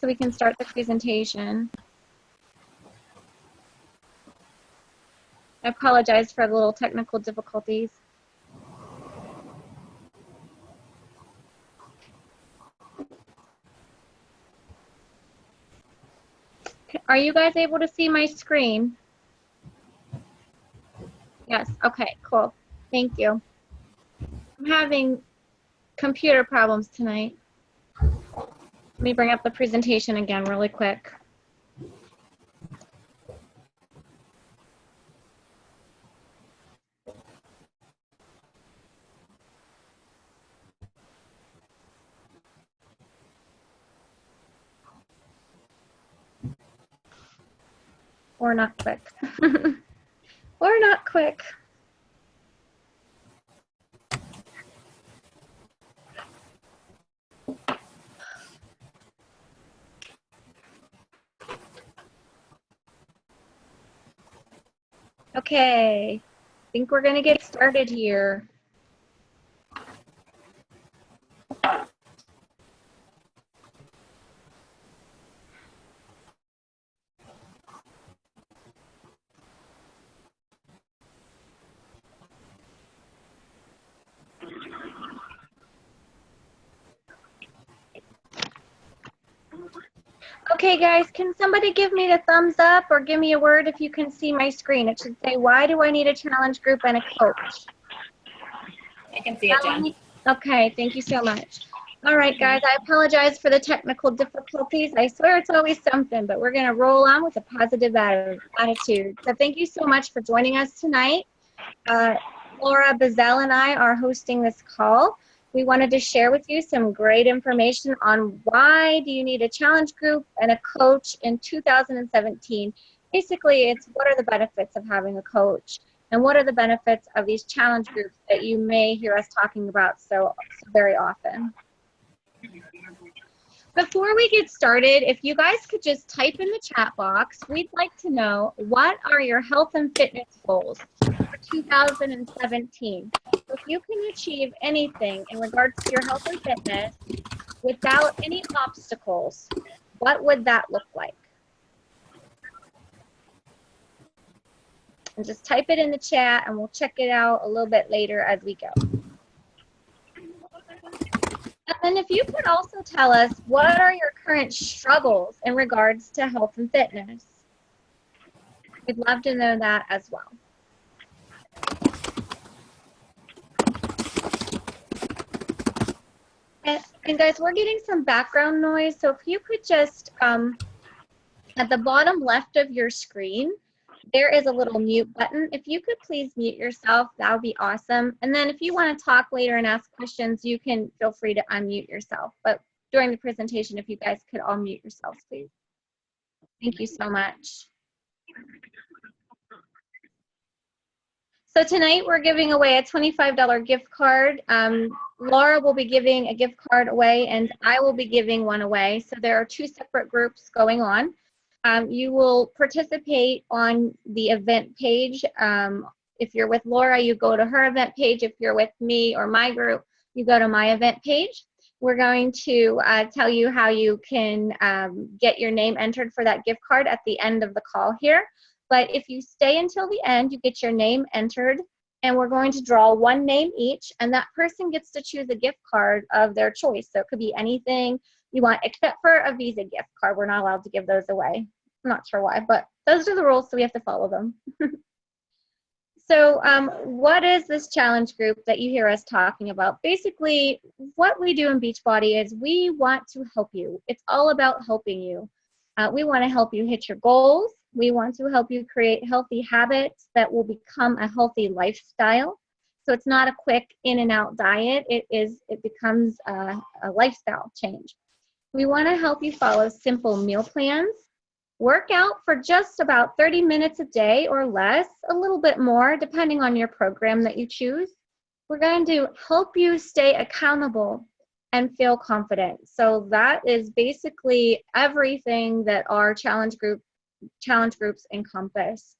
so we can start the presentation. I apologize for the little technical difficulties. Are you guys able to see my screen? Yes, okay, cool. Thank you. I'm having computer problems tonight. Let me bring up the presentation again really quick. Or not quick. Or not quick. Okay, I think we're gonna get started here. Okay guys, can somebody give me the thumbs up or give me a word if you can see my screen? It should say, why do I need a challenge group and a coach? I can see it, Jen. Okay, thank you so much. All right, guys, I apologize for the technical difficulties. I swear it's always something, but we're going to roll on with a positive attitude. So thank you so much for joining us tonight. Laura Bazell and I are hosting this call. We wanted to share with you some great information on why do you need a challenge group and a coach in 2017. Basically, it's what are the benefits of having a coach and what are the benefits of these challenge groups that you may hear us talking about so very often. Before we get started, if you guys could just type in the chat box, we'd like to know what are your health and fitness goals for 2017. If you can achieve anything in regards to your health and fitness without any obstacles, what would that look like? And just type it in the chat and we'll check it out a little bit later as we go. And if you could also tell us what are your current struggles in regards to health and fitness. We'd love to know that as well. And guys, we're getting some background noise, so if you could just, at the bottom left of your screen, there is a little mute button. If you could please mute yourself, that would be awesome. And then if you want to talk later and ask questions, you can feel free to unmute yourself. But during the presentation, if you guys could all mute yourselves, please. Thank you so much. So tonight we're giving away a $25 gift card. Laura will be giving a gift card away and I will be giving one away. So there are two separate groups going on. You will participate on the event page. If you're with Laura, you go to her event page. If you're with me or my group, you go to my event page. We're going to tell you how you can get your name entered for that gift card at the end of the call here. But if you stay until the end, you get your name entered, and we're going to draw one name each, and that person gets to choose a gift card of their choice. So it could be anything you want, except for a Visa gift card. We're not allowed to give those away. I'm not sure why, but those are the rules, so we have to follow them. So what is this challenge group that you hear us talking about? Basically, what we do in Beachbody is we want to help you. It's all about helping you. We want to help you hit your goals. We want to help you create healthy habits that will become a healthy lifestyle. So it's not a quick in and out diet. It becomes a lifestyle change. We want to help you follow simple meal plans. Work out for just about 30 minutes a day or less, a little bit more, depending on your program that you choose. We're going to help you stay accountable and feel confident. So that is basically everything that our challenge groups encompass.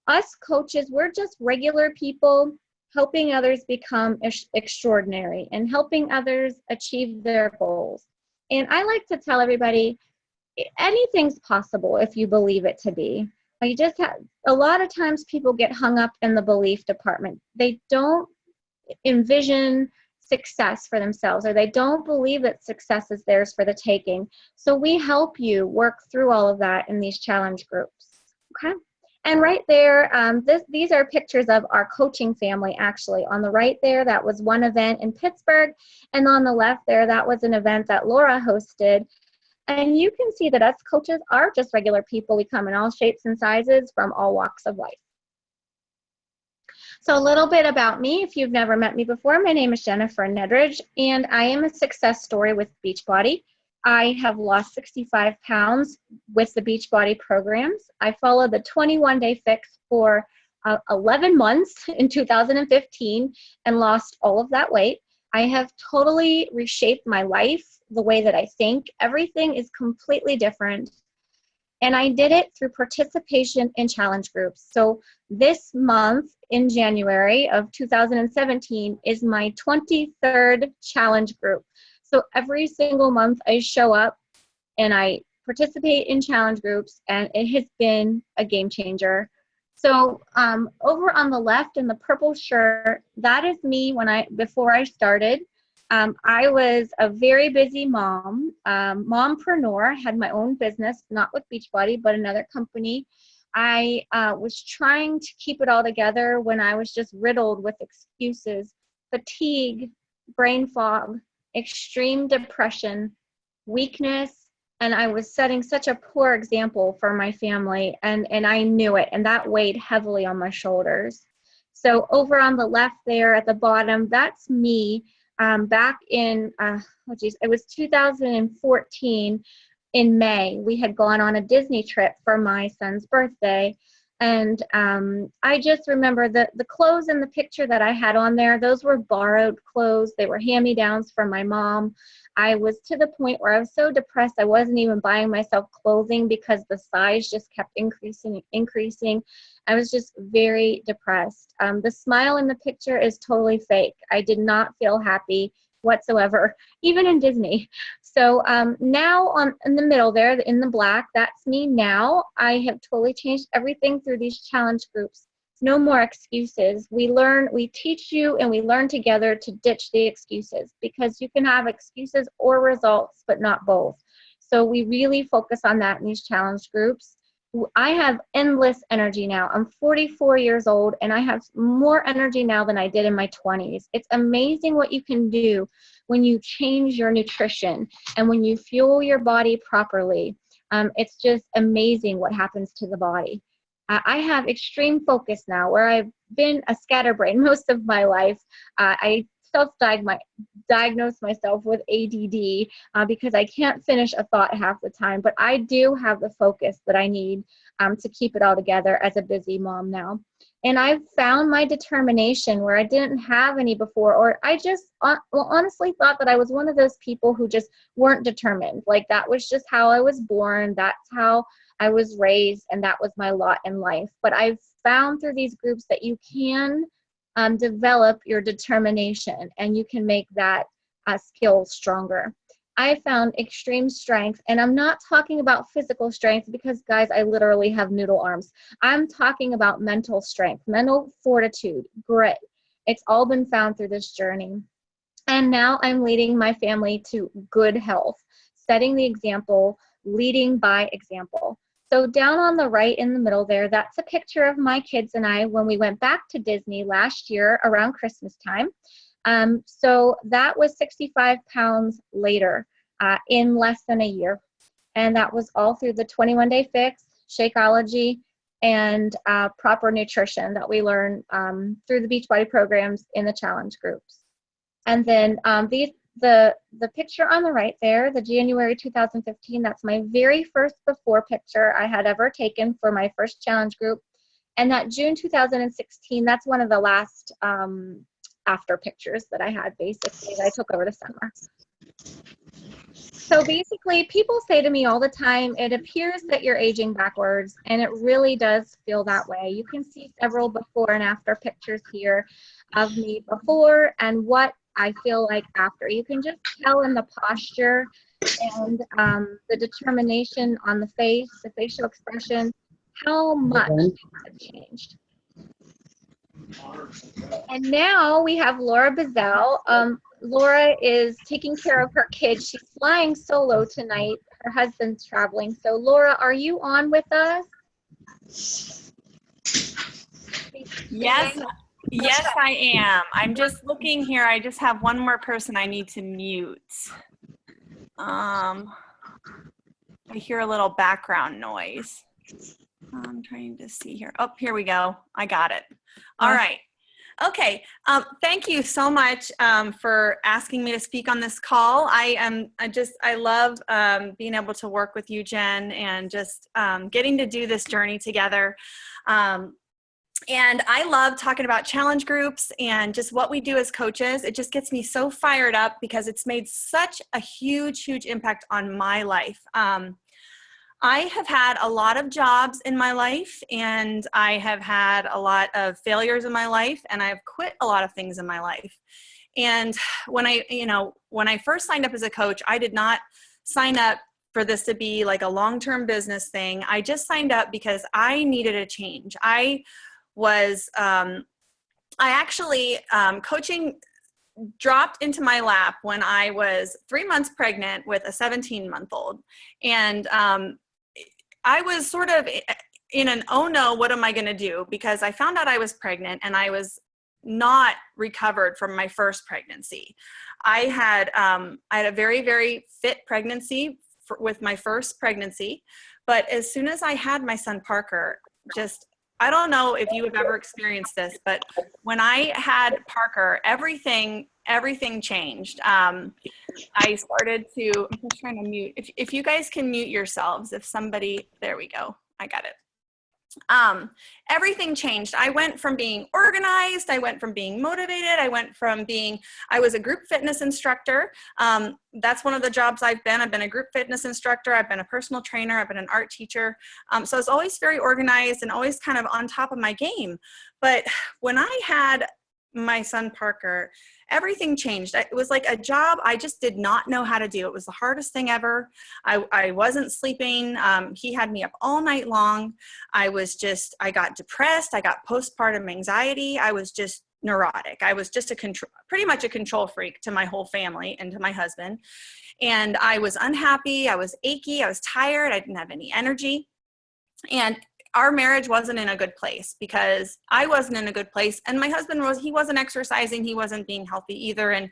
Us coaches, we're just regular people helping others become extraordinary and helping others achieve their goals. And I like to tell everybody, anything's possible if you believe it to be. You just have, a lot of times people get hung up in the belief department. They don't envision success for themselves, or they don't believe that success is theirs for the taking. So we help you work through all of that in these challenge groups. Okay. And right there, these are pictures of our coaching family, actually. On the right there, that was one event in Pittsburgh. And on the left there, that was an event that Laura hosted. And you can see that us coaches are just regular people. We come in all shapes and sizes from all walks of life. So a little bit about me, if you've never met me before, my name is Jennifer Nedridge, and I am a success story with Beachbody. I have lost 65 pounds with the Beachbody programs. I followed the 21-day fix for 11 months in 2015 and lost all of that weight. I have totally reshaped my life, the way that I think. Everything is completely different. And I did it through participation in challenge groups. So this month in January of 2017 is my 23rd challenge group. So every single month I show up and I participate in challenge groups, and it has been a game changer. So over on the left in the purple shirt, that is me before I started. I was a very busy mom, mompreneur, had my own business, not with Beachbody, but another company. I was trying to keep it all together when I was just riddled with excuses, fatigue, brain fog, extreme depression, weakness, and I was setting such a poor example for my family, and I knew it, and that weighed heavily on my shoulders. So over on the left there at the bottom, that's me. Back in, it was 2014 in May. We had gone on a Disney trip for my son's birthday. And I just remember the clothes in the picture that I had on there, those were borrowed clothes. They were hand-me-downs from my mom. I was to the point where I was so depressed I wasn't even buying myself clothing because the size just kept increasing. I was just very depressed. The smile in the picture is totally fake. I did not feel happy whatsoever, even in Disney. So now in the middle there, in the black, that's me now. I have totally changed everything through these challenge groups. No more excuses. We teach you and we learn together to ditch the excuses, because you can have excuses or results, but not both. So we really focus on that in these challenge groups. I have endless energy now. I'm 44 years old and I have more energy now than I did in my 20s. It's amazing what you can do when you change your nutrition and when you fuel your body properly. It's just amazing what happens to the body. I have extreme focus now, where I've been a scatterbrain most of my life. I self-diagnose myself with ADD because I can't finish a thought half the time, but I do have the focus that I need to keep it all together as a busy mom now. And I've found my determination where I didn't have any before, or I just honestly thought that I was one of those people who just weren't determined. Like that was just how I was born. That's how I was raised, and that was my lot in life. But I've found through these groups that you can develop your determination, and you can make that skill stronger. I found extreme strength, and I'm not talking about physical strength because, guys, I literally have noodle arms. I'm talking about mental strength, mental fortitude, grit. It's all been found through this journey. And now I'm leading my family to good health, setting the example, leading by example. So down on the right in the middle there, that's a picture of my kids and I when we went back to Disney last year around Christmas time. So that was 65 pounds later in less than a year. And that was all through the 21-day fix, Shakeology, and proper nutrition that we learn through the Beachbody programs in the challenge groups. And then the picture on the right there, the January 2015, that's my very first before picture I had ever taken for my first challenge group. And that June 2016, that's one of the last after pictures that I had, basically, that I took over the summer. So basically, people say to me all the time, it appears that you're aging backwards, and it really does feel that way. You can see several before and after pictures here of me before and what I feel like after. You can just tell in the posture and the determination on the face, the facial expression, how much things have changed. And now we have Laura Bazell. Laura is taking care of her kids. She's flying solo tonight. Her husband's traveling. So Laura, are you on with us? Yes, yes, I am. I'm just looking here. I just have one more person I need to mute. I hear a little background noise. I'm trying to see here. Oh, here we go. I got it. All right. Okay. Thank you so much for asking me to speak on this call. I love being able to work with you, Jen, and just getting to do this journey together. And I love talking about challenge groups and just what we do as coaches. It just gets me so fired up because it's made such a huge, huge impact on my life. I have had a lot of jobs in my life, and I have had a lot of failures in my life, and I've quit a lot of things in my life. And when I first signed up as a coach, I did not sign up for this to be like a long-term business thing. I just signed up because I needed a change. Coaching dropped into my lap when I was 3 months pregnant with a 17-month-old. And I was sort of in an, oh no, what am I going to do? Because I found out I was pregnant and I was not recovered from my first pregnancy. I had a very, very fit pregnancy with my first pregnancy. But as soon as I had my son Parker, I don't know if you have ever experienced this, but when I had Parker, everything changed. I started to, I'm just trying to mute. If you guys can mute yourselves, there we go. I got it. Everything changed. I went from being organized. I went from being motivated. I was a group fitness instructor. That's one of the jobs I've been. I've been a group fitness instructor. I've been a personal trainer. I've been an art teacher. So I was always very organized and always kind of on top of my game. But when I had my son Parker, everything changed. It was like a job I just did not know how to do. It was the hardest thing ever. I wasn't sleeping. He had me up all night long. I got depressed. I got postpartum anxiety. I was just neurotic. I was just pretty much a control freak to my whole family and to my husband. And I was unhappy. I was achy. I was tired. I didn't have any energy. And our marriage wasn't in a good place because I wasn't in a good place. And my husband he wasn't exercising. He wasn't being healthy either. And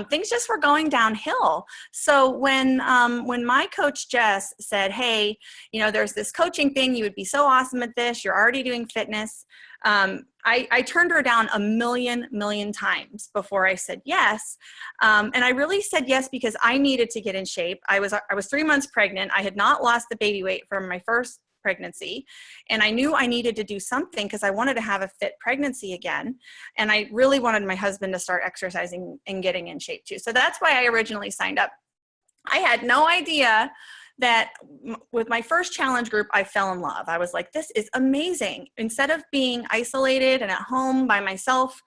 things just were going downhill. So when my coach, Jess, said, hey, there's this coaching thing. You would be so awesome at this. You're already doing fitness. I turned her down a million times before I said yes. And I really said yes because I needed to get in shape. I was 3 months pregnant. I had not lost the baby weight from my first pregnancy. And I knew I needed to do something because I wanted to have a fit pregnancy again. And I really wanted my husband to start exercising and getting in shape too. So that's why I originally signed up. I had no idea that with my first challenge group, I fell in love. I was like, this is amazing. Instead of being isolated and at home by myself,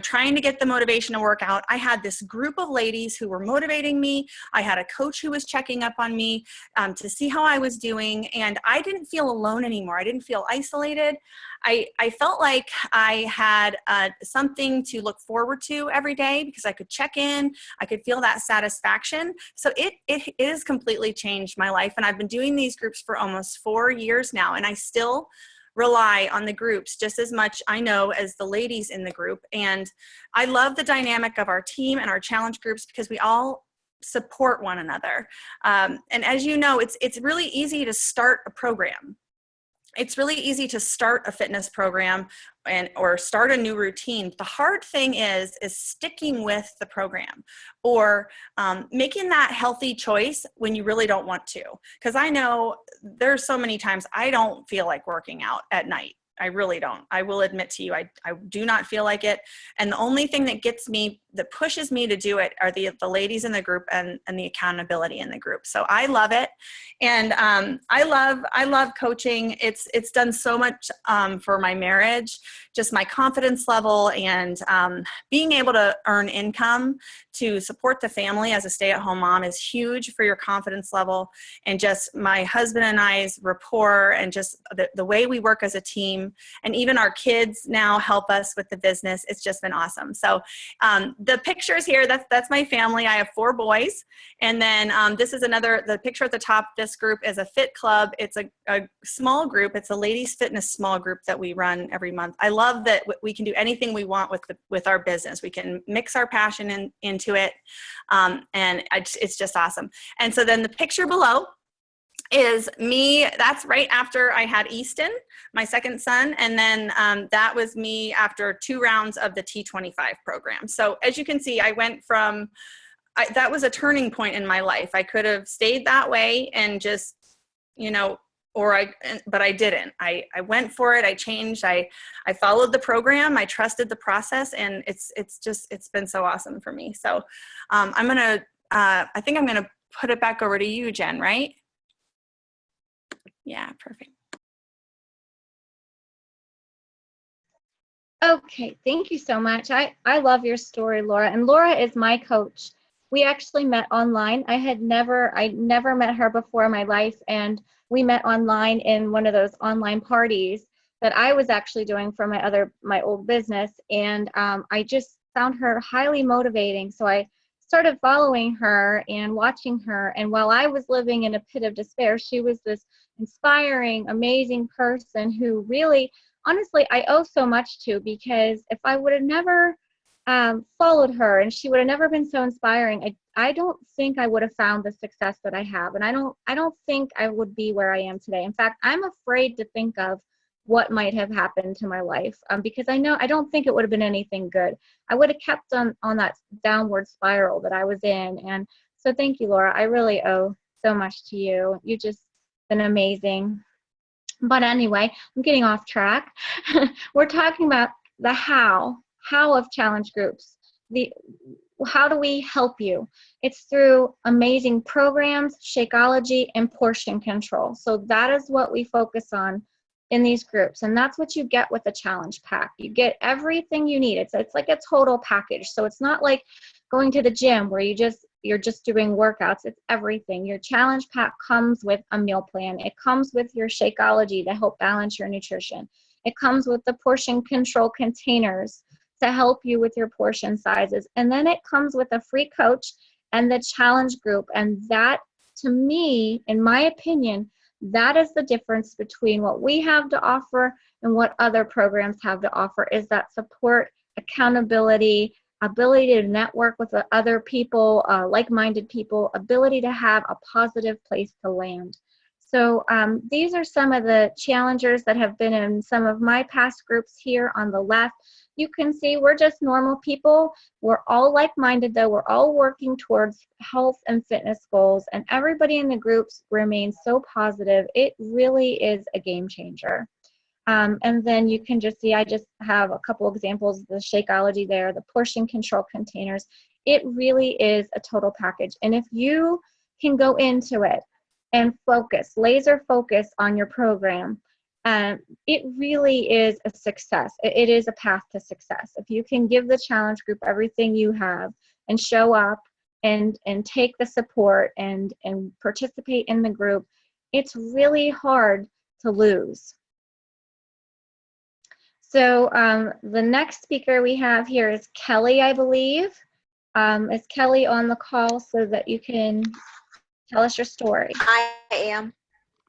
trying to get the motivation to work out, I had this group of ladies who were motivating me. I had a coach who was checking up on me to see how I was doing. And I didn't feel alone anymore. I didn't feel isolated. I felt like I had something to look forward to every day because I could check in. I could feel that satisfaction. So it has completely changed my life. And I've been doing these groups for almost 4 years now. And I still rely on the groups just as much, I know, as the ladies in the group. And I love the dynamic of our team and our challenge groups because we all support one another. And as you know, it's really easy to start a program. It's really easy to start a fitness program or start a new routine. The hard thing is sticking with the program or making that healthy choice when you really don't want to. Because I know there's so many times I don't feel like working out at night. I really don't. I will admit to you, I do not feel like it. And the only thing that gets me that pushes me to do it are the ladies in the group and the accountability in the group. So I love it. And I love coaching. It's done so much for my marriage, just my confidence level, and being able to earn income to support the family as a stay-at-home mom is huge for your confidence level. And just my husband and I's rapport, and just the way we work as a team, and even our kids now help us with the business. It's just been awesome. So the pictures here, that's my family. I have 4 boys. And then this is the picture at the top. This group is a fit club. It's a small group. It's a ladies fitness small group that we run every month. I love that we can do anything we want with our business. We can mix our passion into it. And it's just awesome. And so then the picture below is me. That's right after I had Easton, my second son. And then that was me after 2 rounds of the T25 program. So as you can see, I went from, that was a turning point in my life. I could have stayed that way and just, but I didn't. I went for it. I changed. I followed the program. I trusted the process, and it's been so awesome for me. So I think I'm going to put it back over to you, Jen, right? Yeah, perfect. Okay, thank you so much. I love your story, Laura. And Laura is my coach. We actually met online. I never met her before in my life, and we met online in one of those online parties that I was actually doing for my old business. And I just found her highly motivating. So I started following her and watching her. And while I was living in a pit of despair, she was this inspiring, amazing person who really, honestly, I owe so much to, because if I would have never followed her and she would have never been so inspiring, I don't think I would have found the success that I have. And I don't think I would be where I am today. In fact, I'm afraid to think of what might have happened to my life, because I don't think it would have been anything good. I would have kept on that downward spiral that I was in. And so thank you, Laura. I really owe so much to you. You just been amazing. But anyway, I'm getting off track. We're talking about the how of challenge groups. How do we help you? It's through amazing programs, Shakeology, and portion control. So that is what we focus on in these groups. And that's what you get with the challenge pack. You get everything you need. It's like a total package. So it's not like going to the gym where you're just doing workouts. It's everything. Your challenge pack comes with a meal plan. It comes with your Shakeology to help balance your nutrition. It comes with the portion control containers to help you with your portion sizes. And then it comes with a free coach and the challenge group. And that, to me, in my opinion, that is the difference between what we have to offer and what other programs have to offer, is that support, accountability, ability to network with other people, like-minded people, ability to have a positive place to land. So these are some of the challengers that have been in some of my past groups here on the left. You can see we're just normal people. We're all like-minded, though. We're all working towards health and fitness goals, and everybody in the groups remains so positive. It really is a game changer. And then you can just see, I just have a couple examples of the Shakeology there, the portion control containers. It really is a total package. And if you can go into it and focus, laser focus on your program, it really is a success. It is a path to success. If you can give the challenge group everything you have and show up and take the support and participate in the group, it's really hard to lose. So the next speaker we have here is Kelly, I believe. Is Kelly on the call so that you can tell us your story? I am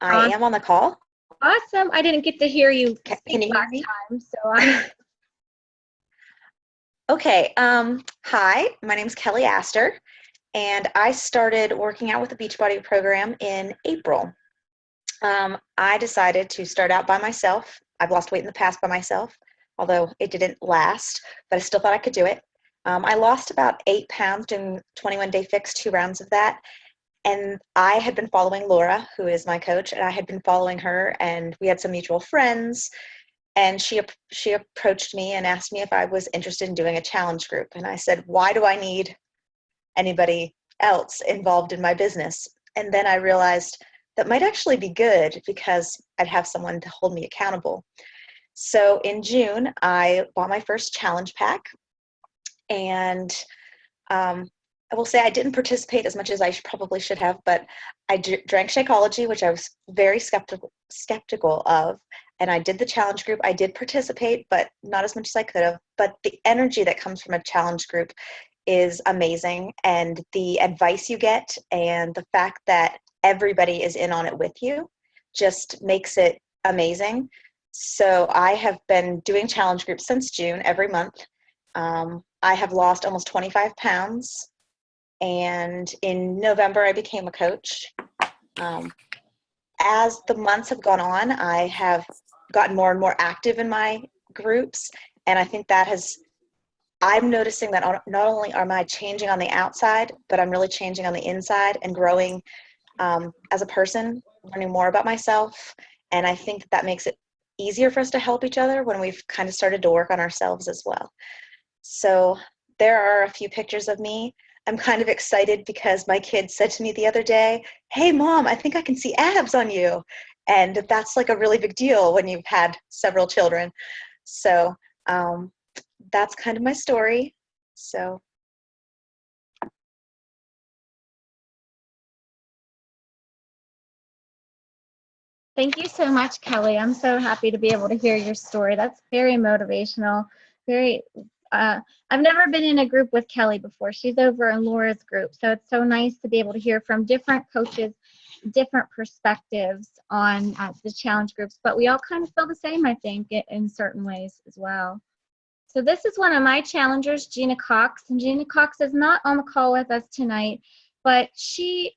on the call. Awesome. I didn't get to hear you Can speak you hear last me? time, so I'm Okay. Hi, my name's Kelly Astor, and I started working out with the Beachbody program in April. I decided to start out by myself. I've lost weight in the past by myself, although it didn't last, but I still thought I could do it. I lost about 8 pounds doing 21-day fix, 2 rounds of that. And I had been following Laura, who is my coach, and I had been following her, and we had some mutual friends. And she approached me and asked me if I was interested in doing a challenge group. And I said, why do I need anybody else involved in my business? And then I realized that might actually be good because I'd have someone to hold me accountable. So in June, I bought my first challenge pack. And I will say I didn't participate as much as I probably should have, but I drank Shakeology, which I was very skeptical of. And I did the challenge group. I did participate, but not as much as I could have. But the energy that comes from a challenge group is amazing. And the advice you get and the fact that everybody is in on it with you just makes it amazing. So I have been doing challenge groups since June every month. I have lost almost 25 pounds. And in November, I became a coach. As the months have gone on, I have gotten more and more active in my groups. And I think that I'm noticing that not only am I changing on the outside, but I'm really changing on the inside and growing as a person, learning more about myself. And I think that makes it easier for us to help each other when we've kind of started to work on ourselves as well. So there are a few pictures of me. I'm kind of excited because my kid said to me the other day, "Hey, Mom, I think I can see abs on you." And that's like a really big deal when you've had several children. So that's kind of my story. So. Thank you so much, Kelly. I'm so happy to be able to hear your story. That's very motivational. I've never been in a group with Kelly before. She's over in Laura's group. So it's so nice to be able to hear from different coaches, different perspectives on the challenge groups. But we all kind of feel the same, I think, in certain ways as well. So this is one of my challengers, Gina Cox. And Gina Cox is not on the call with us tonight. But she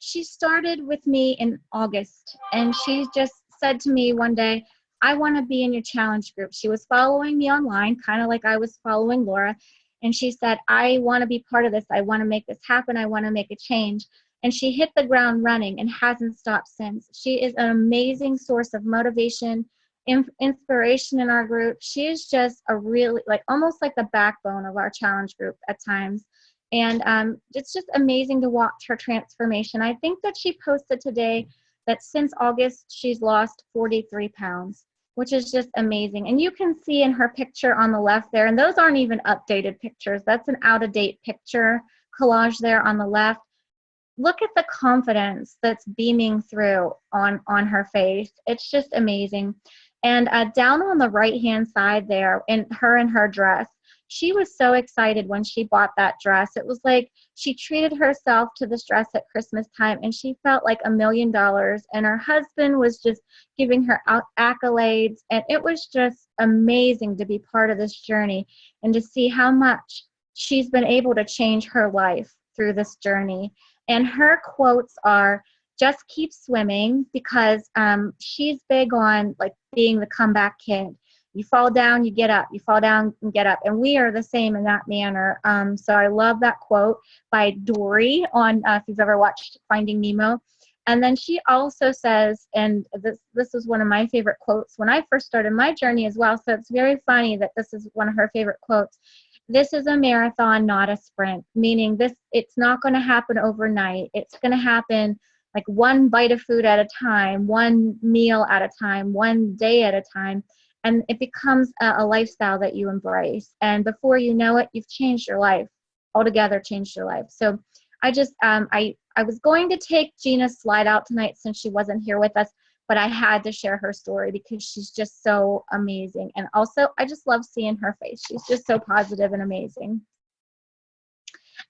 started with me in August, and she just said to me one day, "I want to be in your challenge group." She was following me online, kind of like I was following Laura, and she said, "I want to be part of this. I want to make this happen. I want to make a change." And she hit the ground running and hasn't stopped since. She is an amazing source of motivation, inspiration in our group. She is just a really, almost like the backbone of our challenge group at times. And it's just amazing to watch her transformation. I think that she posted today that since August, she's lost 43 pounds, which is just amazing. And you can see in her picture on the left there, and those aren't even updated pictures. That's an out-of-date picture collage there on the left. Look at the confidence that's beaming through on her face. It's just amazing. And down on the right-hand side there, in her dress, she was so excited when she bought that dress. It was like she treated herself to this dress at Christmas time, and she felt like $1 million. And her husband was just giving her accolades. And it was just amazing to be part of this journey and to see how much she's been able to change her life through this journey. And her quotes are, "Just keep swimming," because she's big on being the comeback kid. You fall down, you get up. You fall down and get up. And we are the same in that manner. So I love that quote by Dory on, if you've ever watched Finding Nemo. And then she also says, and this is one of my favorite quotes when I first started my journey as well. So it's very funny that this is one of her favorite quotes. "This is a marathon, not a sprint," meaning it's not going to happen overnight. It's going to happen like one bite of food at a time, one meal at a time, one day at a time. And it becomes a lifestyle that you embrace. And before you know it, you've changed your life, altogether changed your life. So I just, I was going to take Gina's slide out tonight since she wasn't here with us, but I had to share her story because she's just so amazing. And also, I just love seeing her face. She's just so positive and amazing.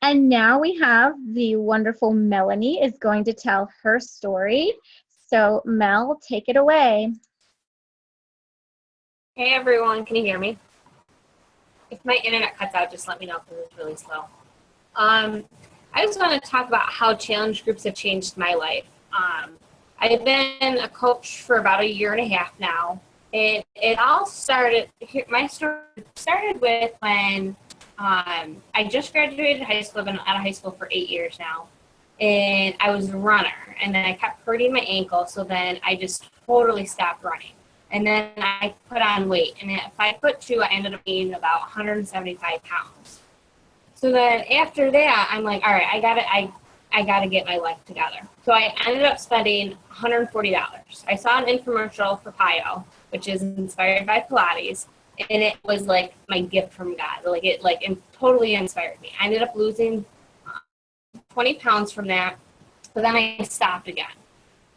And now we have the wonderful Melanie is going to tell her story. So Mel, take it away. Hey everyone, can you hear me? If my internet cuts out, just let me know because it's really slow. I just want to talk about how challenge groups have changed my life. I've been a coach for about 1.5 years now. It all started, my story started with when I just graduated high school. I've been out of high school for 8 years now. And I was a runner, and then I kept hurting my ankle, so then I just totally stopped running. And then I put on weight. And if I put 2, I ended up being about 175 pounds. So then after that, I'm like, all right, I gotta get my life together. So I ended up spending $140. I saw an infomercial for PiYo, which is inspired by Pilates, and it was like my gift from God. Like it totally inspired me. I ended up losing 20 pounds from that, but then I stopped again.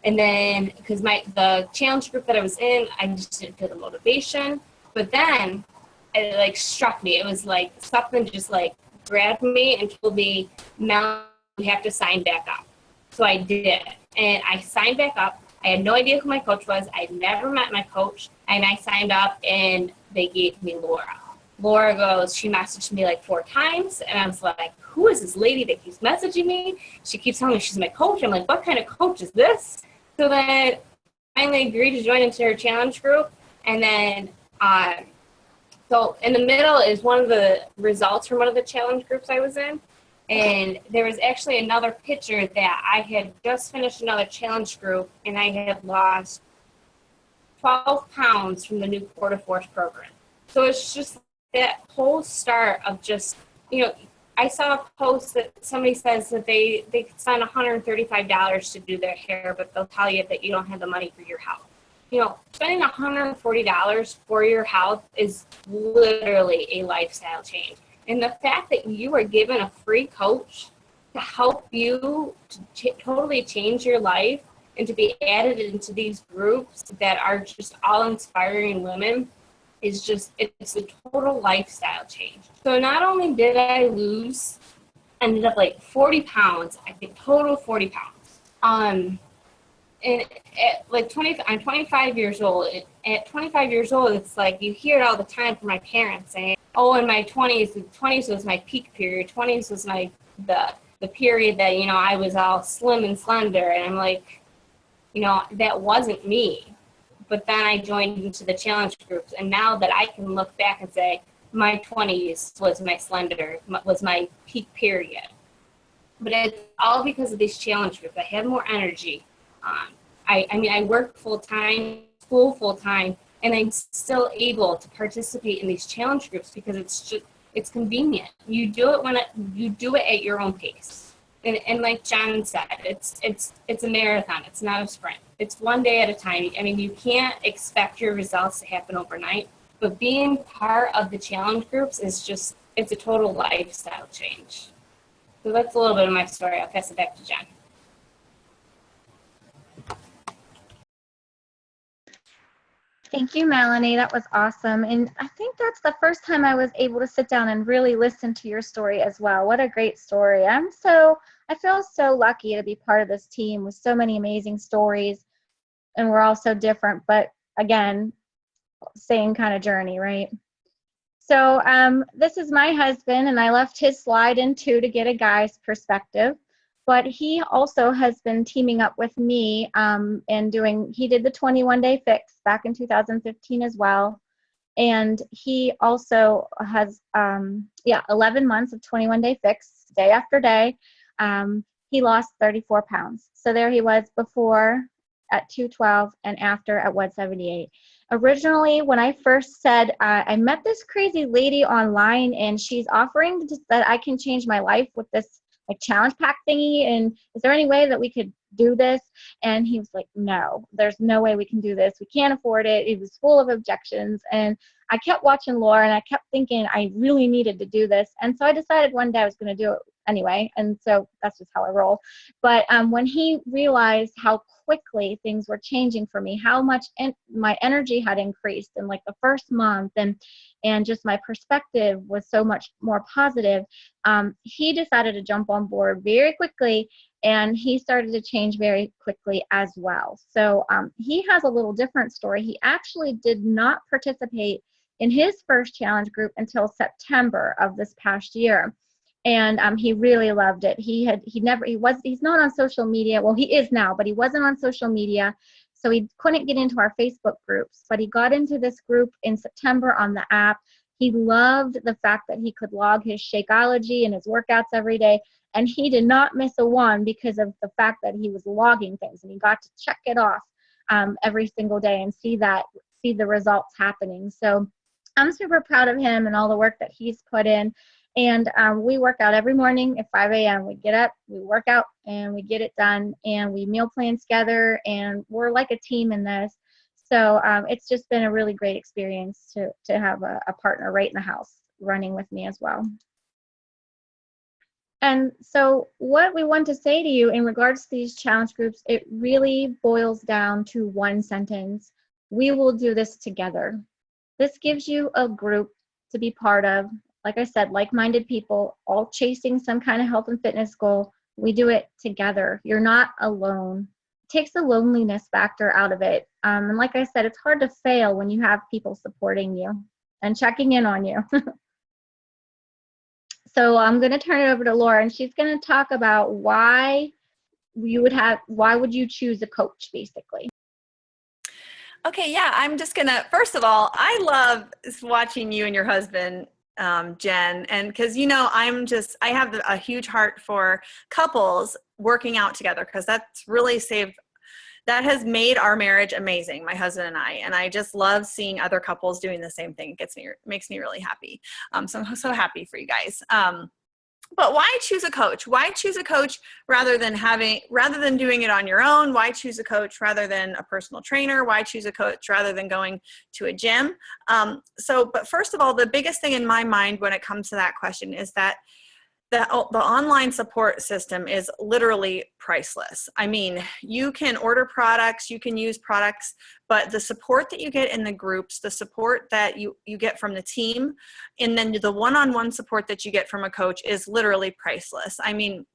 And then because the challenge group that I was in, I just didn't feel the motivation. But then it like struck me. It was like something just like grabbed me and told me, Mel, you have to sign back up. So I did. And I signed back up. I had no idea who my coach was. I'd never met my coach. And I signed up and they gave me Laura. Laura goes, she messaged me like 4 times. And I was like, who is this lady that keeps messaging me? She keeps telling me she's my coach. I'm like, what kind of coach is this? So then I finally agreed to join into her challenge group. And then, so in the middle is one of the results from one of the challenge groups I was in. And there was actually another picture that I had just finished another challenge group and I had lost 12 pounds from the new Core to Force program. So it's just that whole start of just, I saw a post that somebody says that they could spend $135 to do their hair, but they'll tell you that you don't have the money for your health. Spending $140 for your health is literally a lifestyle change. And the fact that you are given a free coach to help you to totally change your life and to be added into these groups that are just all inspiring women is just, it's a total lifestyle change. So not only did I lose, ended up like 40 pounds, I think total 40 pounds. And at like I'm 25 years old. At 25 years old, it's like you hear it all the time from my parents saying, oh, in my 20s, the 20s was my peak period. 20s was the period that, I was all slim and slender. And I'm like, that wasn't me. But then I joined into the challenge groups. And now that I can look back and say, my 20s was my peak period. But it's all because of these challenge groups. I had more energy. I work full-time, school full-time, and I'm still able to participate in these challenge groups because it's convenient. You do it at your own pace. And like John said, it's a marathon. It's not a sprint. It's one day at a time. I mean, you can't expect your results to happen overnight, but being part of the challenge groups it's a total lifestyle change. So that's a little bit of my story. I'll pass it back to John. Thank you, Melanie. That was awesome. And I think that's the first time I was able to sit down and really listen to your story as well. What a great story. I feel so lucky to be part of this team with so many amazing stories. And we're all so different, but again, same kind of journey, right? So this is my husband, and I left his slide in too to get a guy's perspective. But he also has been teaming up with me and he did the 21-day fix back in 2015 as well. And he also has, 11 months of 21-day fix, day after day. He lost 34 pounds. So there he was before at 212 and after at 178. Originally, when I first said, I met this crazy lady online and she's offering that I can change my life with this challenge pack thingy, and is there any way that we could do this? And he was like, no, there's no way we can do this. We can't afford it. He was full of objections. And I kept watching Laura and I kept thinking I really needed to do this. And so I decided one day I was going to do it anyway. And so that's just how I roll. But when he realized how quickly things were changing for me, how much my energy had increased in like the first month, and just my perspective was so much more positive, he decided to jump on board very quickly, and he started to change very quickly as well. So he has a little different story. He actually did not participate in his first challenge group until September of this past year. And he really loved it. He's not on social media. Well, he is now, but he wasn't on social media. So he couldn't get into our Facebook groups, but he got into this group in September on the app. He loved the fact that he could log his Shakeology and his workouts every day. And he did not miss a one because of the fact that he was logging things, and he got to check it off every single day and see see the results happening. So I'm super proud of him and all the work that he's put in. And we work out every morning at 5 a.m. We get up, we work out, and we get it done. And we meal plan together, and we're like a team in this. So it's just been a really great experience to have a partner right in the house running with me as well. And so what we want to say to you in regards to these challenge groups, it really boils down to one sentence: we will do this together. This gives you a group to be part of. Like I said, like-minded people, all chasing some kind of health and fitness goal. We do it together. You're not alone. It takes the loneliness factor out of it. And like I said, it's hard to fail when you have people supporting you and checking in on you. So I'm going to turn it over to Laura, and she's going to talk about why would you choose a coach, basically. Okay, yeah, I'm just gonna, first of all, I love watching you and your husband, Jen, and because, you know, I have a huge heart for couples working out together, because that has made our marriage amazing, my husband and I just love seeing other couples doing the same thing. It makes me really happy. So I'm so happy for you guys. But why choose a coach? Why choose a coach rather than doing it on your own? Why choose a coach rather than a personal trainer? Why choose a coach rather than going to a gym? But first of all, the biggest thing in my mind when it comes to that question is that the online support system is literally priceless. I mean, you can order products, you can use products, but the support that you get in the groups, the support that you get from the team, and then the one-on-one support that you get from a coach is literally priceless. I mean,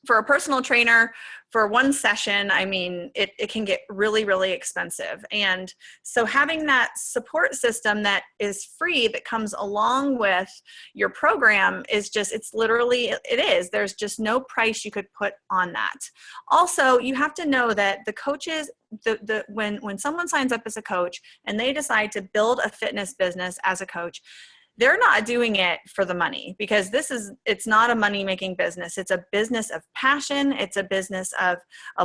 for a personal trainer, for one session, I mean, it can get really, really expensive. And so having that support system that is free, that comes along with your program is just, there's just no price you could put on that. Also, you have to know that the coaches, when someone signs up as a coach and they decide to build a fitness business as a coach, they're not doing it for the money, because it's not a money-making business. It's a business of passion. It's a business of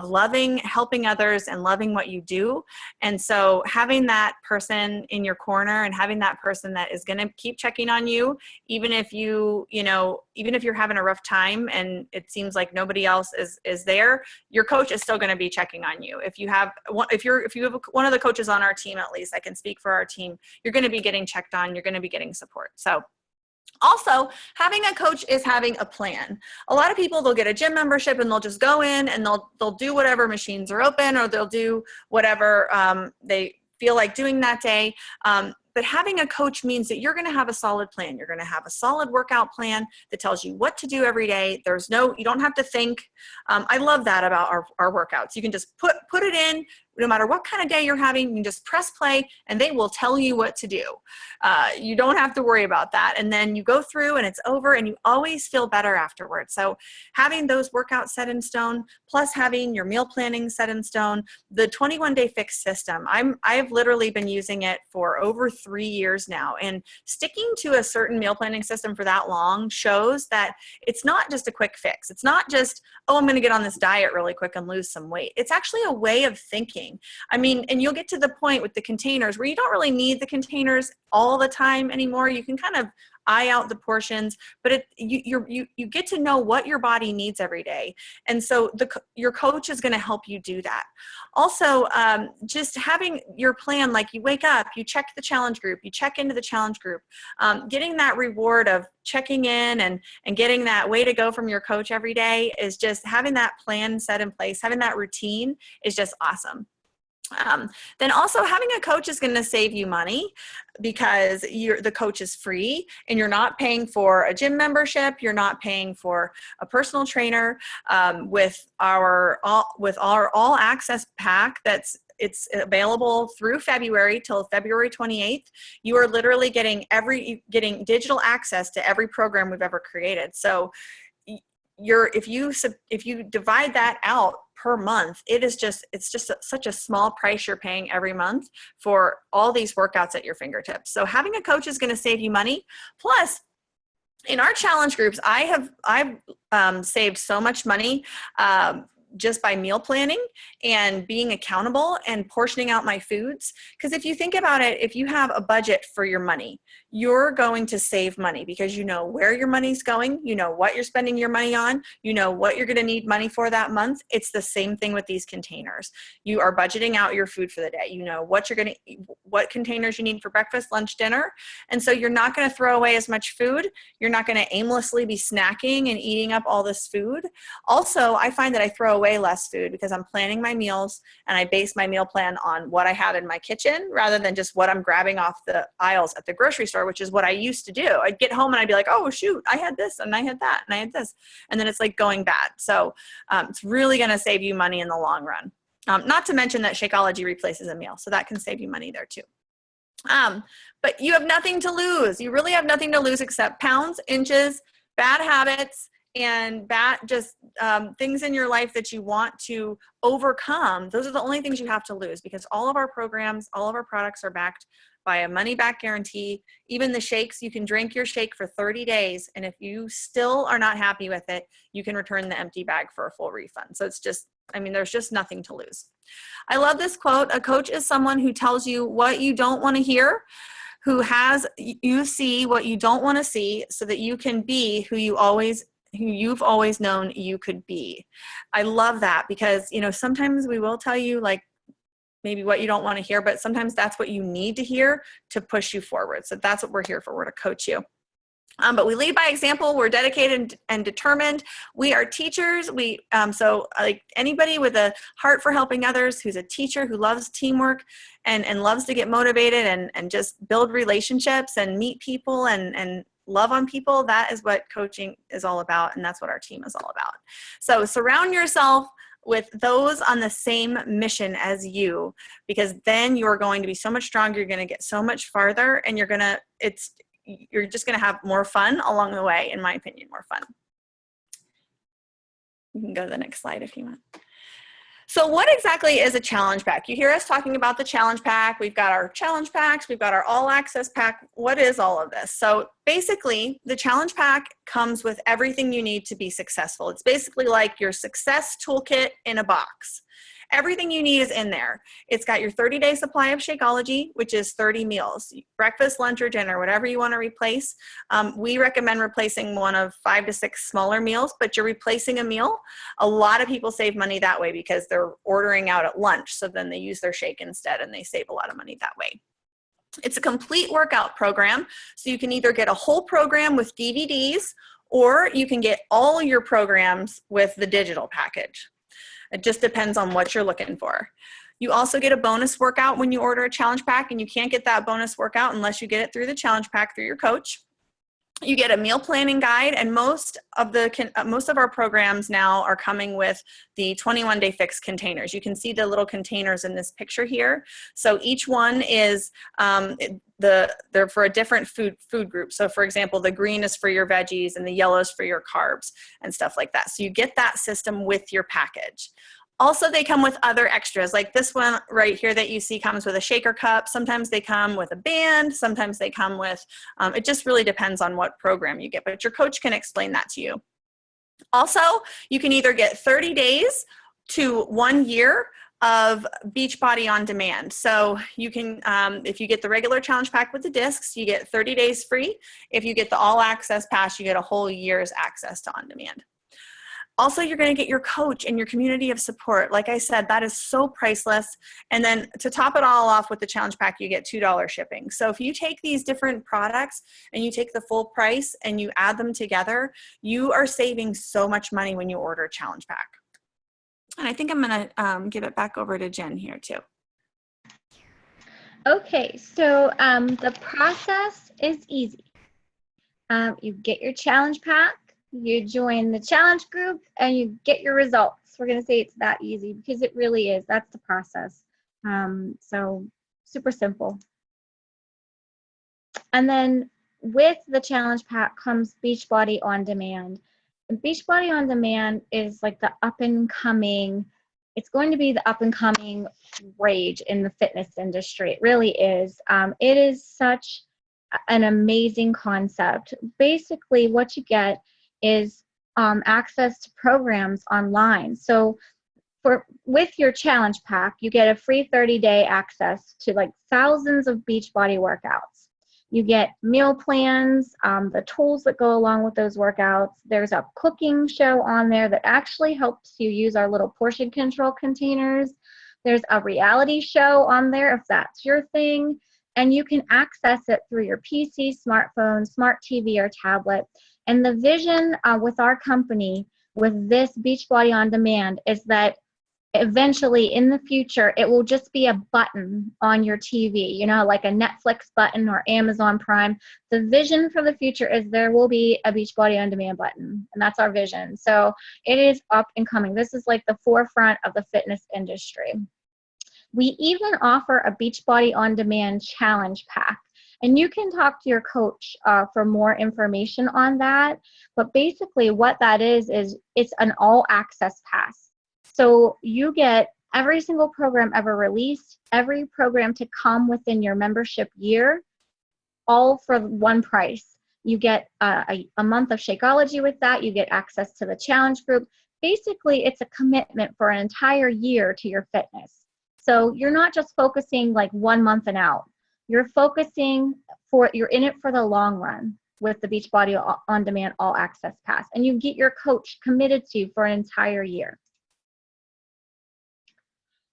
loving, helping others, and loving what you do. And so having that person in your corner and having that person that is going to keep checking on you, even if you're having a rough time and it seems like nobody else is there, your coach is still going to be checking on you. If you have one of the coaches on our team, at least I can speak for our team, you're going to be getting checked on. You're going to be getting support. So also, having a coach is having a plan. A lot of people, they'll get a gym membership and they'll just go in and they'll do whatever machines are open, or they'll do whatever they feel like doing that day. But having a coach means that you're going to have a solid plan. You're going to have a solid workout plan that tells you what to do every day. You don't have to think. I love that about our workouts. You can just put it in. No matter what kind of day you're having, you can just press play and they will tell you what to do. You don't have to worry about that. And then you go through and it's over, and you always feel better afterwards. So having those workouts set in stone, plus having your meal planning set in stone, the 21-day fix system, I've literally been using it for over 3 years now. And sticking to a certain meal planning system for that long shows that it's not just a quick fix. It's not just, oh, I'm going to get on this diet really quick and lose some weight. It's actually a way of thinking. I mean, and you'll get to the point with the containers where you don't really need the containers all the time anymore. You can kind of eye out the portions, but you get to know what your body needs every day. And so your coach is going to help you do that. Also, just having your plan, like you wake up, you check the challenge group, you check into the challenge group, getting that reward of checking in and getting that way to go from your coach every day is just having that plan set in place, having that routine is just awesome. Then also having a coach is going to save you money, because the coach is free and you're not paying for a gym membership. You're not paying for a personal trainer. With our all access pack it's available through February till February 28th. You are literally getting digital access to every program we've ever created. So if you divide that out per month, it's just such a small price you're paying every month for all these workouts at your fingertips. So having a coach is going to save you money. Plus, in our challenge groups, I've saved so much money just by meal planning and being accountable and portioning out my foods. Because if you think about it, if you have a budget for your money, you're going to save money because you know where your money's going, you know what you're spending your money on, you know what you're going to need money for that month. It's the same thing with these containers. You are budgeting out your food for the day. You know what you're going to, what containers you need for breakfast, lunch, dinner. And so you're not going to throw away as much food. You're not going to aimlessly be snacking and eating up all this food. Also, I find that I throw away less food because I'm planning my meals and I base my meal plan on what I have in my kitchen rather than just what I'm grabbing off the aisles at the grocery store, which is what I used to do. I'd get home and I'd be like, oh shoot, I had this and I had that and I had this. And then it's like going bad. So it's really going to save you money in the long run. Not to mention that Shakeology replaces a meal. So that can save you money there too. But you have nothing to lose. You really have nothing to lose except pounds, inches, bad habits, and things in your life that you want to overcome. Those are the only things you have to lose, because all of our programs, all of our products are backed by a money back guarantee. Even the shakes, you can drink your shake for 30 days. And if you still are not happy with it, you can return the empty bag for a full refund. So it's just, I mean, there's just nothing to lose. I love this quote. A coach is someone who tells you what you don't want to hear, who has you see what you don't want to see so that you can be who you've always known you could be. I love that because, you know, sometimes we will tell you like maybe what you don't want to hear, but sometimes that's what you need to hear to push you forward. So that's what we're here for. We're to coach you. But we lead by example. We're dedicated and determined. We are teachers. So like anybody with a heart for helping others, who's a teacher, who loves teamwork and loves to get motivated and just build relationships and meet people and love on people, that is what coaching is all about. And that's what our team is all about. So surround yourself with those on the same mission as you, because then you're going to be so much stronger. You're going to get so much farther, and you're just going to have more fun along the way, in my opinion, more fun. You can go to the next slide if you want. So what exactly is a challenge pack? You hear us talking about the challenge pack. We've got our challenge packs. We've got our all access pack. What is all of this? So basically, the challenge pack comes with everything you need to be successful. It's basically like your success toolkit in a box. Everything you need is in there. It's got your 30-day supply of Shakeology, which is 30 meals, breakfast, lunch, or dinner, whatever you want to replace. We recommend replacing one of 5 to 6 smaller meals, but you're replacing a meal. A lot of people save money that way because they're ordering out at lunch, so then they use their shake instead, and they save a lot of money that way. It's a complete workout program, so you can either get a whole program with DVDs, or you can get all your programs with the digital package. It just depends on what you're looking for. You also get a bonus workout when you order a challenge pack, and you can't get that bonus workout unless you get it through the challenge pack through your coach. You get a meal planning guide, and most of our programs now are coming with the 21-day fix containers. You can see the little containers in this picture here. So each one is they're for a different food group. So for example, the green is for your veggies and the yellow is for your carbs and stuff like that. So you get that system with your package. Also, they come with other extras, like this one right here that you see comes with a shaker cup. Sometimes they come with a band. Sometimes they come with, it just really depends on what program you get, but your coach can explain that to you. Also, you can either get 30 days to 1 year of Beachbody On Demand. So you can, if you get the regular challenge pack with the discs, you get 30 days free. If you get the all access pass, you get a whole year's access to On Demand. Also, you're going to get your coach and your community of support. Like I said, that is so priceless. And then to top it all off with the challenge pack, you get $2 shipping. So if you take these different products and you take the full price and you add them together, you are saving so much money when you order a challenge pack. And I think I'm going to give it back over to Jen here too. Okay, so the process is easy. You get your challenge pack, you join the challenge group, and you get your results. We're going to say it's that easy because it really is. That's the process. So super simple. And then with the challenge pack comes Beachbody On Demand. And Beachbody On Demand is like the up and coming, it's going to be the up and coming rage in the fitness industry. It really is. It is such an amazing concept. Basically, what you get is access to programs online. So with your challenge pack, you get a free 30-day access to like thousands of Beachbody workouts. You get meal plans, the tools that go along with those workouts. There's a cooking show on there that actually helps you use our little portion control containers. There's a reality show on there if that's your thing. And you can access it through your PC, smartphone, smart TV, or tablet. And the vision with our company, with this Beachbody On Demand, is that eventually in the future, it will just be a button on your TV, you know, like a Netflix button or Amazon Prime. The vision for the future is there will be a Beachbody On Demand button, and that's our vision. So it is up and coming. This is like the forefront of the fitness industry. We even offer a Beachbody On Demand challenge pack. And you can talk to your coach for more information on that. But basically what that is it's an all access pass. So you get every single program ever released, every program to come within your membership year, all for one price. You get a month of Shakeology with that. You get access to the challenge group. Basically, it's a commitment for an entire year to your fitness. So you're not just focusing like 1 month and out. You're you're in it for the long run with the Beachbody On Demand All Access Pass. And you get your coach committed to you for an entire year.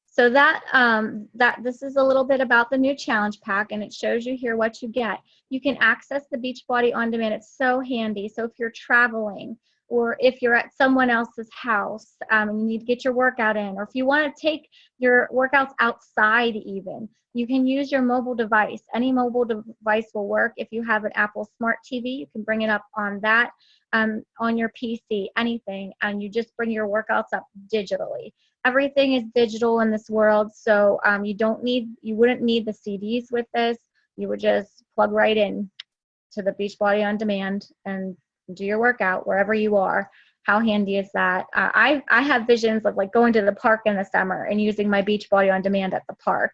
So this is a little bit about the new challenge pack, and it shows you here what you get. You can access the Beachbody On Demand. It's so handy. So if you're traveling, or if you're at someone else's house and you need to get your workout in, or if you want to take your workouts outside even, you can use your mobile device. Any mobile device will work. If you have an Apple Smart TV, you can bring it up on that, on your PC, anything, and you just bring your workouts up digitally. Everything is digital in this world, so you wouldn't need the CDs with this. You would just plug right in to the Beachbody On Demand and do your workout wherever you are. How handy is that? I have visions of like going to the park in the summer and using my Beachbody On Demand at the park,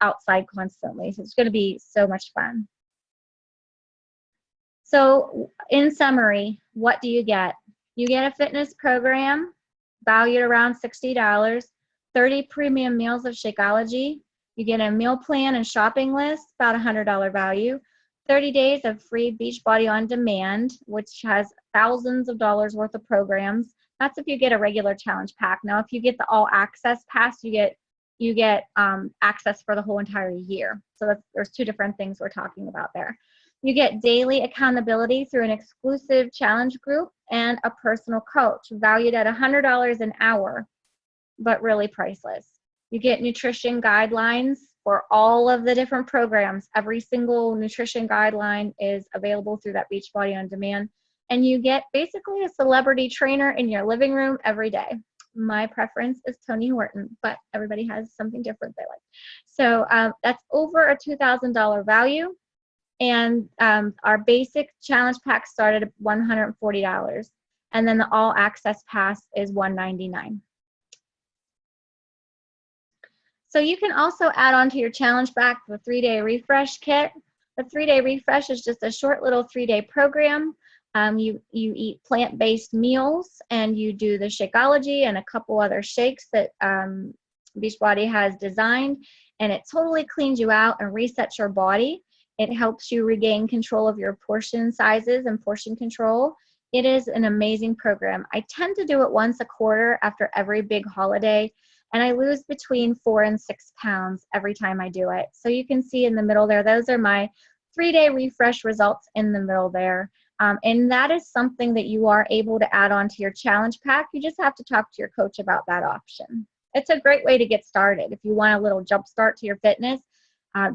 outside constantly. So it's going to be so much fun. So in summary, what do you get? You get a fitness program valued around $60, 30 premium meals of Shakeology. You get a meal plan and shopping list, about $100 value. 30 days of free Beachbody On Demand, which has thousands of dollars worth of programs. That's if you get a regular challenge pack. Now, if you get the all access pass, you get access for the whole entire year. So there's two different things we're talking about there. You get daily accountability through an exclusive challenge group and a personal coach valued at $100 an hour, but really priceless. You get nutrition guidelines for all of the different programs. Every single nutrition guideline is available through that Beachbody On Demand. And you get basically a celebrity trainer in your living room every day. My preference is Tony Horton, but everybody has something different they like. So that's over a $2,000 value. And our basic challenge pack started at $140. And then the all access pass is $199. So you can also add on to your challenge pack the 3-day refresh kit. The 3-day refresh is just a short little 3-day program. You eat plant-based meals and you do the Shakeology and a couple other shakes that Beachbody has designed, and it totally cleans you out and resets your body. It helps you regain control of your portion sizes and portion control. It is an amazing program. I tend to do it once a quarter after every big holiday, and I lose between 4 and 6 pounds every time I do it. So you can see in the middle there, those are my 3-day refresh results in the middle there. And that is something that you are able to add on to your challenge pack. You just have to talk to your coach about that option. It's a great way to get started. If you want a little jump start to your fitness,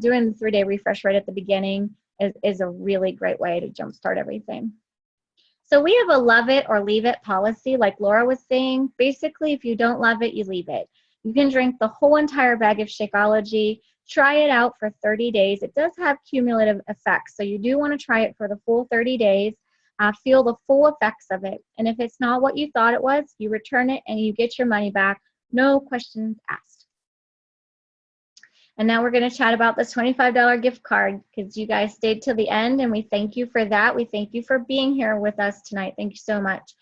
doing the 3-day refresh right at the beginning is a really great way to jumpstart everything. So we have a love it or leave it policy, like Laura was saying. Basically, if you don't love it, you leave it. You can drink the whole entire bag of Shakeology, try it out for 30 days. It does have cumulative effects, so you do want to try it for the full 30 days, feel the full effects of it. And if it's not what you thought it was, you return it and you get your money back, no questions asked. And now we're going to chat about this $25 gift card, because you guys stayed till the end, and we thank you for that. We thank you for being here with us tonight. Thank you so much.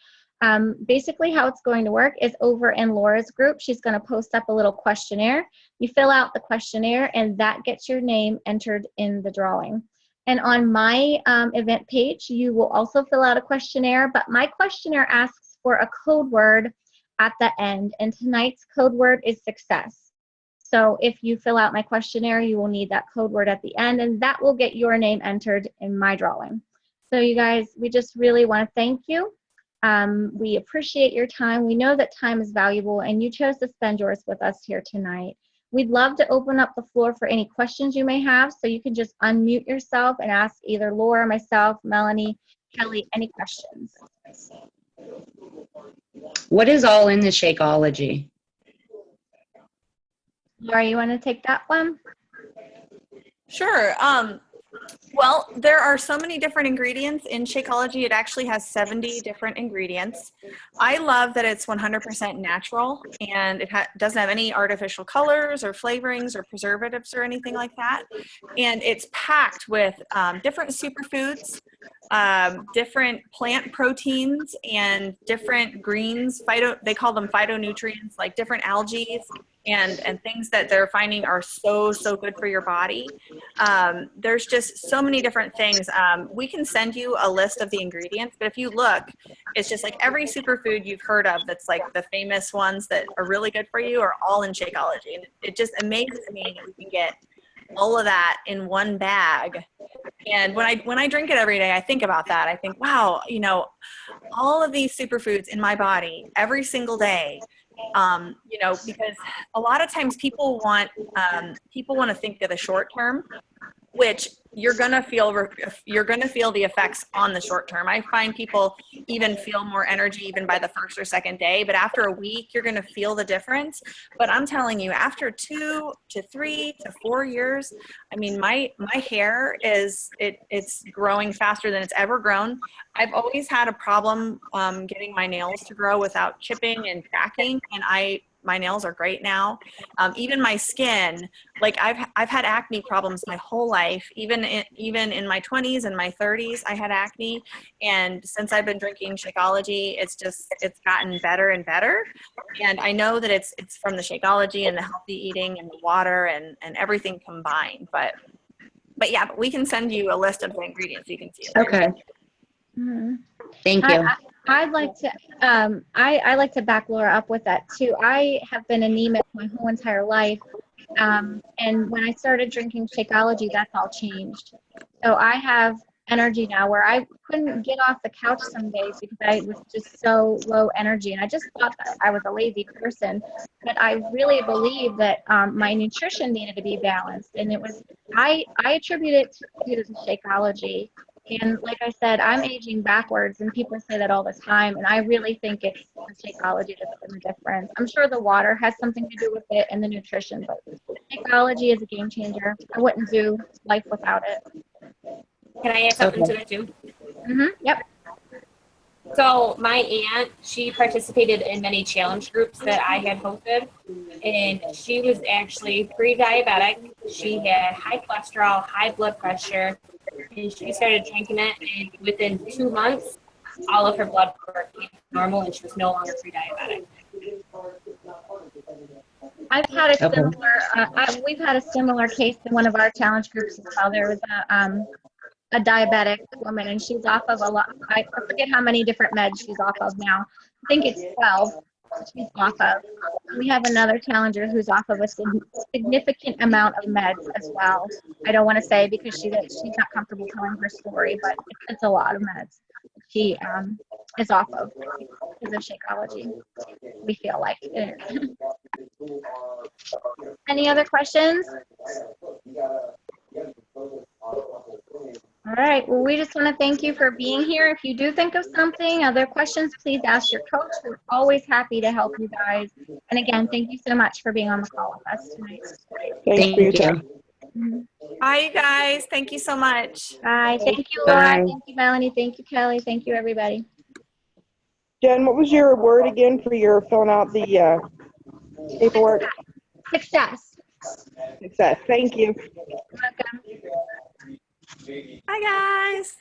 Basically how it's going to work is over in Laura's group, she's going to post up a little questionnaire. You fill out the questionnaire and that gets your name entered in the drawing. And on my event page, you will also fill out a questionnaire, but my questionnaire asks for a code word at the end, and tonight's code word is success. So if you fill out my questionnaire, you will need that code word at the end, and that will get your name entered in my drawing. So you guys, we just really want to thank you. We appreciate your time. We know that time is valuable, and you chose to spend yours with us here tonight. We'd love to open up the floor for any questions you may have, so you can just unmute yourself and ask either Laura, myself, Melanie, Kelly, any questions. What is all in the Shakeology? Laura, you want to take that one? Sure. Well, there are so many different ingredients in Shakeology. It actually has 70 different ingredients. I love that it's 100% natural, and it doesn't have any artificial colors or flavorings or preservatives or anything like that. And it's packed with different superfoods, different plant proteins, and different greens. They call them phytonutrients, like different algae and things that they're finding are so good for your body. There's just so many different things. We can send you a list of the ingredients, but if you look, it's just like every superfood you've heard of that's like the famous ones that are really good for you are all in Shakeology. And it just amazes me that we can get all of that in one bag. And when I drink it every day, I think about that. I think, wow, you know, all of these superfoods in my body every single day. You know, because a lot of times people want to think of the short term, which you're gonna feel the effects on the short term. I find people even feel more energy even by the first or second day, but after a week you're gonna feel the difference. But I'm telling you, after 2 to 3 to 4 years, I mean, my hair it's growing faster than it's ever grown. I've always had a problem getting my nails to grow without chipping and cracking, and my nails are great now. Even my skin, like I've had acne problems my whole life. Even in my 20s and my 30s, I had acne. And since I've been drinking Shakeology, it's gotten better and better. And I know that it's from the Shakeology and the healthy eating and the water and everything combined. But yeah, but we can send you a list of the ingredients so you can see it. Okay. Mm-hmm. Thank you. I'd like to, I like to back Laura up with that too. I have been anemic my whole entire life. And when I started drinking Shakeology, that's all changed. So I have energy now where I couldn't get off the couch some days because I was just so low energy. And I just thought that I was a lazy person. But I really believe that my nutrition needed to be balanced. And it was, I attribute it to the Shakeology. And like I said, I'm aging backwards, and people say that all the time. And I really think it's the Shakeology that's been the difference. I'm sure the water has something to do with it and the nutrition, but Shakeology is a game changer. I wouldn't do life without it. Can I add something to that too? Mm-hmm. Yep. So my aunt, she participated in many challenge groups that I had hosted, and she was actually pre-diabetic. She had high cholesterol, high blood pressure, and she started drinking it, and within 2 months, all of her blood work came normal, and she was no longer pre-diabetic. I've had a similar, we've had a similar case in one of our challenge groups as well. There was a diabetic woman, and she's off of a lot, I forget how many different meds she's off of now. I think it's 12 she's off of. We have another challenger who's off of a significant amount of meds as well. I don't want to say because she's not comfortable telling her story, but it's a lot of meds she is off of because of Shakeology, we feel like. Any other questions? All right, well, we just want to thank you for being here. If you do think of something, other questions, please ask your coach. We're always happy to help you guys. And again, thank you so much for being on the call with us tonight. Thank you. Mm-hmm. Bye, you guys. Thank you so much. Bye. Thank you, Bye. Laura. Thank you, Melanie. Thank you, Kelly. Thank you, everybody. Jen, what was your word again for your filling out the paperwork? Success. Success. Thank you. Welcome. Bye, guys.